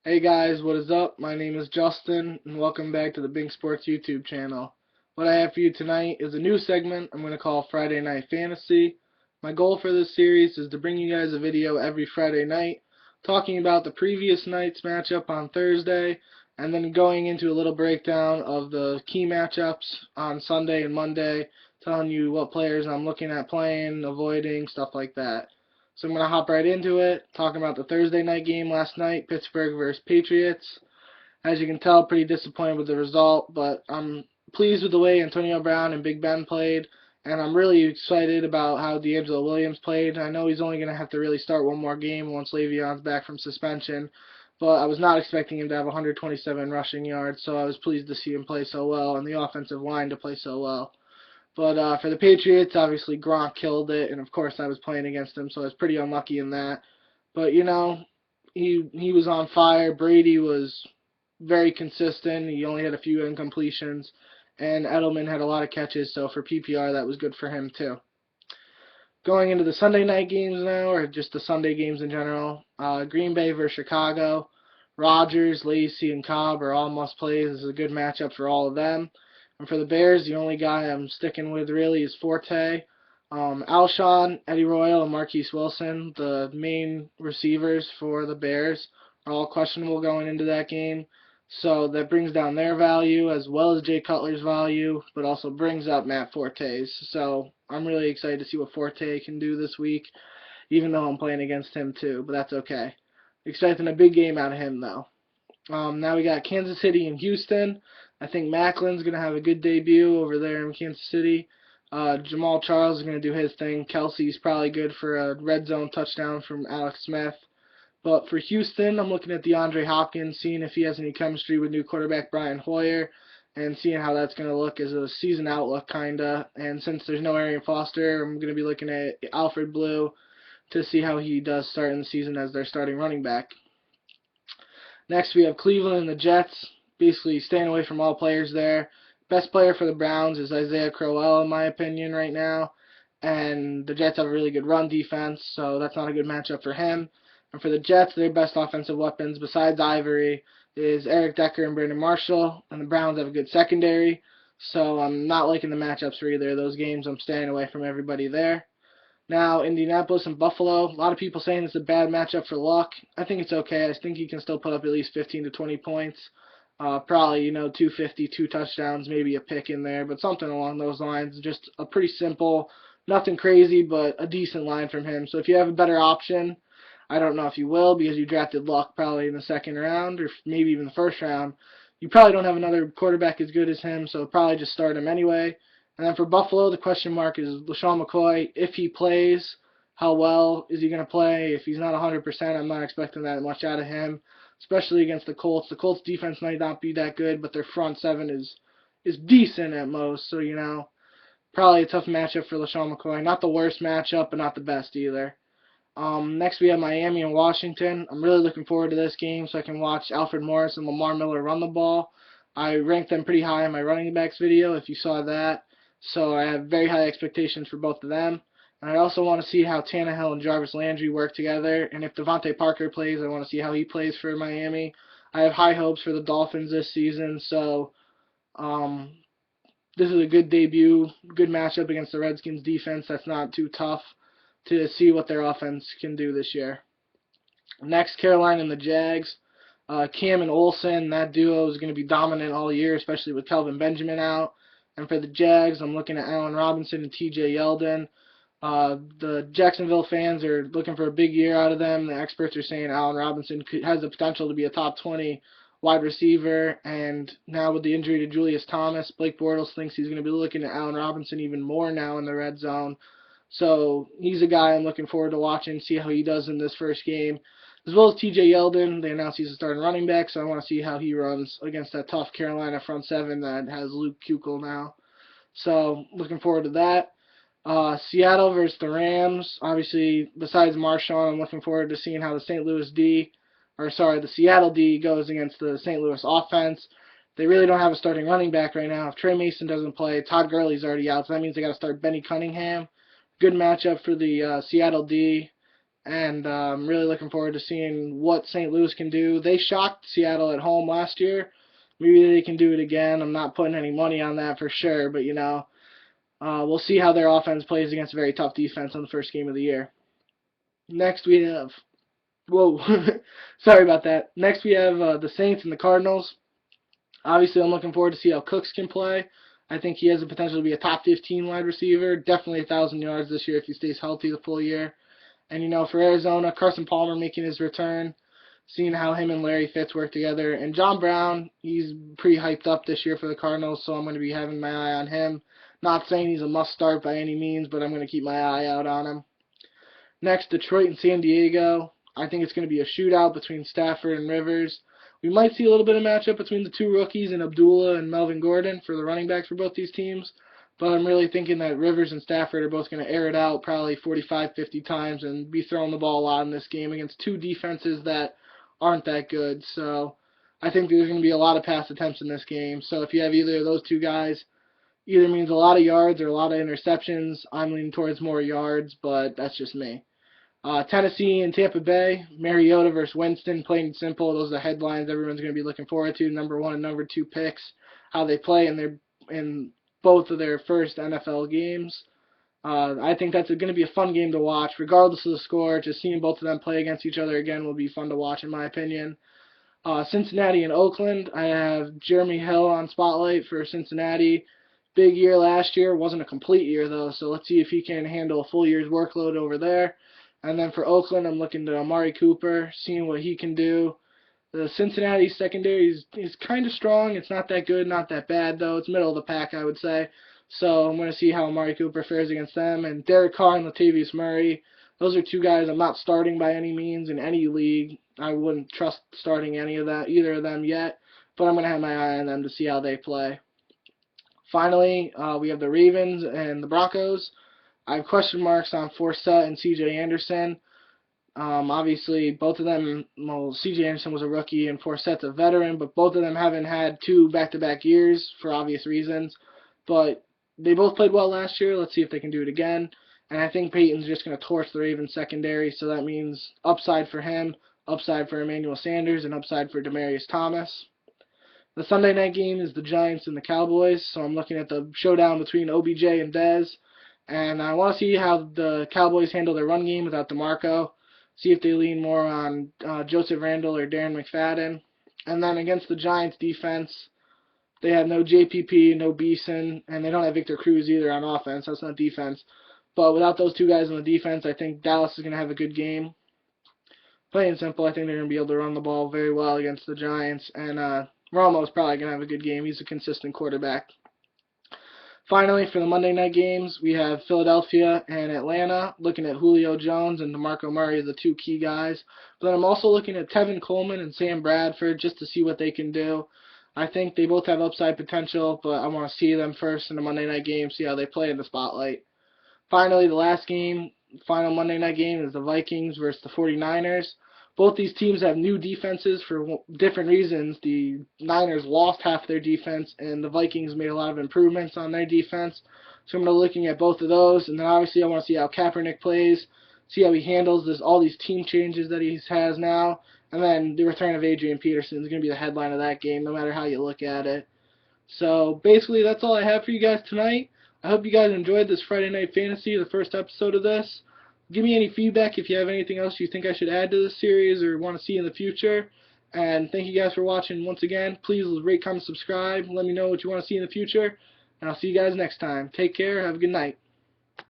Hey guys, what is up? My name is Justin, and welcome back to the BinkSports YouTube channel. What I have for you tonight is a new segment I'm going to call Friday Night Fantasy. My goal for this series is to bring you guys a video every Friday night, talking about the previous night's matchup on Thursday, and then going into a little breakdown of the key matchups on Sunday and Monday, telling you what players I'm looking at playing, avoiding, stuff like that. So I'm going to hop right into it, talking about the Thursday night game last night, Pittsburgh versus Patriots. As you can tell, pretty disappointed with the result, but I'm pleased with the way Antonio Brown and Big Ben played, and I'm really excited about how D'Angelo Williams played. I know he's only going to have to really start one more game once Le'Veon's back from suspension, but I was not expecting him to have 127 rushing yards, so I was pleased to see him play so well, and the offensive line to play so well. But for the Patriots, obviously Gronk killed it, and of course I was playing against him, so I was pretty unlucky in that. But he was on fire. Brady was very consistent. He only had a few incompletions, and Edelman had a lot of catches, so for PPR that was good for him too. Going into the Sunday night games now, or just the Sunday games in general, Green Bay versus Chicago. Rodgers, Lacey, and Cobb are all must-plays. This is a good matchup for all of them. And for the Bears, the only guy I'm sticking with really is Forte. Alshon, Eddie Royal, and Marquise Wilson, the main receivers for the Bears, are all questionable going into that game. So that brings down their value as well as Jay Cutler's value, but also brings up Matt Forte's. So I'm really excited to see what Forte can do this week, even though I'm playing against him too, but that's okay. Expecting a big game out of him, though. Now we got Kansas City and Houston. I think Macklin's going to have a good debut over there in Kansas City. Jamal Charles is going to do his thing. Kelsey's probably good for a red zone touchdown from Alex Smith. But for Houston, I'm looking at DeAndre Hopkins, seeing if he has any chemistry with new quarterback Brian Hoyer, and seeing how that's going to look as a season outlook, kind of. And since there's no Arian Foster, I'm going to be looking at Alfred Blue to see how he does start in the season as their starting running back. Next, we have Cleveland and the Jets, basically staying away from all players there. Best player for the Browns is Isaiah Crowell, in my opinion, right now. And the Jets have a really good run defense, so that's not a good matchup for him. And for the Jets, their best offensive weapons, besides Ivory, is Eric Decker and Brandon Marshall. And the Browns have a good secondary, so I'm not liking the matchups for either of those games. I'm staying away from everybody there. Now, Indianapolis and Buffalo, a lot of people saying it's a bad matchup for Luck. I think it's okay. I think he can still put up at least 15 to 20 points. Probably, 250, 2 touchdowns, maybe a pick in there, but something along those lines. Just a pretty simple, nothing crazy, but a decent line from him. So if you have a better option, I don't know if you will because you drafted Luck probably in the second round or maybe even the first round. You probably don't have another quarterback as good as him, so probably just start him anyway. And then for Buffalo, the question mark is LaShawn McCoy. If he plays, how well is he going to play? If he's not 100%, I'm not expecting that much out of him, especially against the Colts. The Colts defense might not be that good, but their front seven is decent at most. So, probably a tough matchup for LaShawn McCoy. Not the worst matchup, but not the best either. Next, we have Miami and Washington. I'm really looking forward to this game so I can watch Alfred Morris and Lamar Miller run the ball. I ranked them pretty high in my running backs video, if you saw that. So I have very high expectations for both of them. And I also want to see how Tannehill and Jarvis Landry work together. And if Devontae Parker plays, I want to see how he plays for Miami. I have high hopes for the Dolphins this season. So this is a good debut, good matchup against the Redskins defense. That's not too tough to see what their offense can do this year. Next, Carolina and the Jags. Cam and Olsen, that duo is going to be dominant all year, especially with Kelvin Benjamin out. And for the Jags, I'm looking at Allen Robinson and TJ Yeldon. The Jacksonville fans are looking for a big year out of them. The experts are saying Allen Robinson has the potential to be a top 20 wide receiver. And now with the injury to Julius Thomas, Blake Bortles thinks he's going to be looking at Allen Robinson even more now in the red zone. So he's a guy I'm looking forward to watching, see how he does in this first game. As well as TJ Yeldon, they announced he's a starting running back, so I want to see how he runs against that tough Carolina front seven that has Luke Kuechel now. So looking forward to that. Seattle versus the Rams. Obviously, besides Marshawn, I'm looking forward to seeing how the Seattle D goes against the St. Louis offense. They really don't have a starting running back right now. If Trey Mason doesn't play, Todd Gurley's already out, so that means they got to start Benny Cunningham. Good matchup for the Seattle D. and I'm really looking forward to seeing what St. Louis can do. They shocked Seattle at home last year. Maybe they can do it again. I'm not putting any money on that for sure, but we'll see how their offense plays against a very tough defense on the first game of the year. Next we have, whoa, sorry about that. Next we have the Saints and the Cardinals. Obviously, I'm looking forward to see how Cooks can play. I think he has the potential to be a top 15 wide receiver. Definitely 1,000 yards this year if he stays healthy the full year. And, for Arizona, Carson Palmer making his return, seeing how him and Larry Fitz work together. And John Brown, he's pretty hyped up this year for the Cardinals, so I'm going to be having my eye on him. Not saying he's a must-start by any means, but I'm going to keep my eye out on him. Next, Detroit and San Diego. I think it's going to be a shootout between Stafford and Rivers. We might see a little bit of matchup between the two rookies and Abdullah and Melvin Gordon for the running backs for both these teams. But I'm really thinking that Rivers and Stafford are both going to air it out probably 45, 50 times and be throwing the ball a lot in this game against two defenses that aren't that good. So I think there's going to be a lot of pass attempts in this game. So if you have either of those two guys, either means a lot of yards or a lot of interceptions. I'm leaning towards more yards, but that's just me. Tennessee and Tampa Bay, Mariota versus Winston, plain and simple. Those are the headlines everyone's going to be looking forward to. Number 1 and number 2 picks, how they play in both of their first NFL games. I think that's going to be a fun game to watch, regardless of the score. Just seeing both of them play against each other again will be fun to watch, in my opinion. Cincinnati and Oakland, I have Jeremy Hill on spotlight for Cincinnati. Big year last year. Wasn't a complete year, though, so let's see if he can handle a full year's workload over there. And then for Oakland, I'm looking to Amari Cooper, seeing what he can do. The Cincinnati secondary is kind of strong. It's not that good, not that bad, though. It's middle of the pack, I would say. So I'm going to see how Amari Cooper fares against them. And Derek Carr and Latavius Murray, those are two guys I'm not starting by any means in any league. I wouldn't trust starting either of them yet, but I'm going to have my eye on them to see how they play. Finally, we have the Ravens and the Broncos. I have question marks on Forsett and C.J. Anderson. Obviously, both of them, C.J. Anderson was a rookie and Forsett's a veteran, but both of them haven't had 2 back-to-back years for obvious reasons. But they both played well last year. Let's see if they can do it again. And I think Peyton's just going to torch the Ravens secondary, so that means upside for him, upside for Emmanuel Sanders, and upside for Demaryius Thomas. The Sunday night game is the Giants and the Cowboys, so I'm looking at the showdown between OBJ and Dez. And I want to see how the Cowboys handle their run game without DeMarco. See if they lean more on Joseph Randle or Darren McFadden. And then against the Giants defense, they have no JPP, no Beeson, and they don't have Victor Cruz either on offense. That's not defense. But without those two guys on the defense, I think Dallas is going to have a good game. Plain and simple, I think they're going to be able to run the ball very well against the Giants. And Romo's probably going to have a good game. He's a consistent quarterback. Finally, for the Monday night games, we have Philadelphia and Atlanta, looking at Julio Jones and DeMarco Murray as the 2 key guys. But I'm also looking at Tevin Coleman and Sam Bradford just to see what they can do. I think they both have upside potential, but I want to see them first in the Monday night game, see how they play in the spotlight. Finally, the last game, final Monday night game, is the Vikings versus the 49ers. Both these teams have new defenses for different reasons. The Niners lost half their defense, and the Vikings made a lot of improvements on their defense. So I'm going to be looking at both of those, and then obviously I want to see how Kaepernick plays, see how he handles all these team changes that he has now, and then the return of Adrian Peterson is going to be the headline of that game, no matter how you look at it. So basically, that's all I have for you guys tonight. I hope you guys enjoyed this Friday Night Fantasy, the first episode of this. Give me any feedback if you have anything else you think I should add to this series or want to see in the future. And thank you guys for watching once again. Please rate, comment, subscribe. Let me know what you want to see in the future. And I'll see you guys next time. Take care. Have a good night.